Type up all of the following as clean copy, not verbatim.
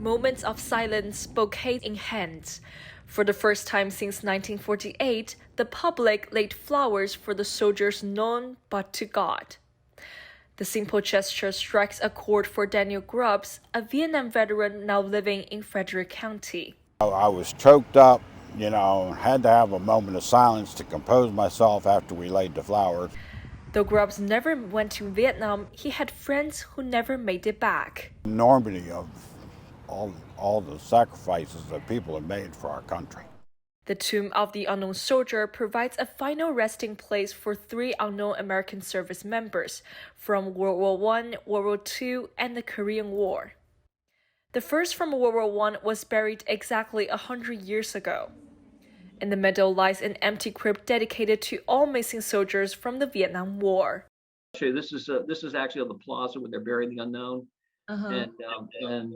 moments of silence, bouquets in hands. For the first time since 1948, the public laid flowers for the soldiers known but to God. The simple gesture strikes a chord for Daniel Grubbs, a Vietnam veteran now living in Frederick County. I was choked up, had to have a moment of silence to compose myself after we laid the flowers. Though Grubbs never went to Vietnam, he had friends who never made it back. Enormity of all the sacrifices that people have made for our country. The Tomb of the Unknown Soldier provides a final resting place for 3 unknown American service members from World War I, World War II, and the Korean War. The first from World War I was buried exactly 100 years ago. In the middle lies an empty crypt dedicated to all missing soldiers from the Vietnam War. This is actually on the plaza where they're burying the unknown, and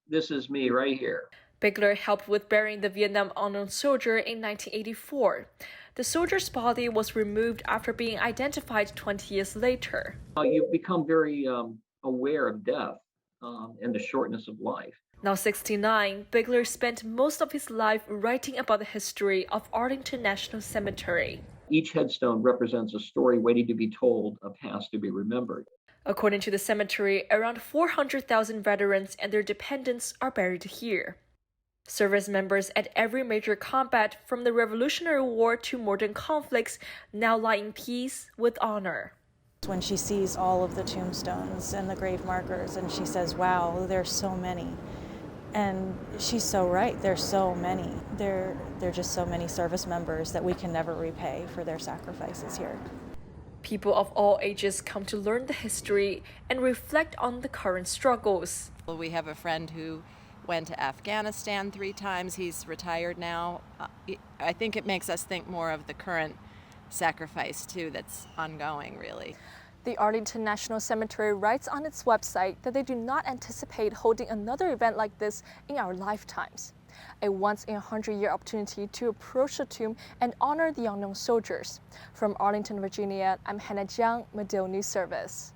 this is me right here. Bigler helped with burying the Vietnam unknown soldier in 1984. The soldier's body was removed after being identified 20 years later. You become very aware of death and the shortness of life. Now 69, Bigler spent most of his life writing about the history of Arlington National Cemetery. Each headstone represents a story waiting to be told, a past to be remembered. According to the cemetery, around 400,000 veterans and their dependents are buried here. Service members at every major combat, from the Revolutionary War to modern conflicts, now lie in peace with honor. When she sees all of the tombstones and the grave markers, and she says, wow, there's so many. And she's so right, there's so many. There are just so many service members that we can never repay for their sacrifices here. People of all ages come to learn the history and reflect on the current struggles. We have a friend who went to Afghanistan 3 times. He's retired now. I think it makes us think more of the current sacrifice, too, that's ongoing, really. The Arlington National Cemetery writes on its website that they do not anticipate holding another event like this in our lifetimes. A once-in-a-100-year opportunity to approach the tomb and honor the unknown soldiers. From Arlington, Virginia, I'm Hannah Jiang, Medill News Service.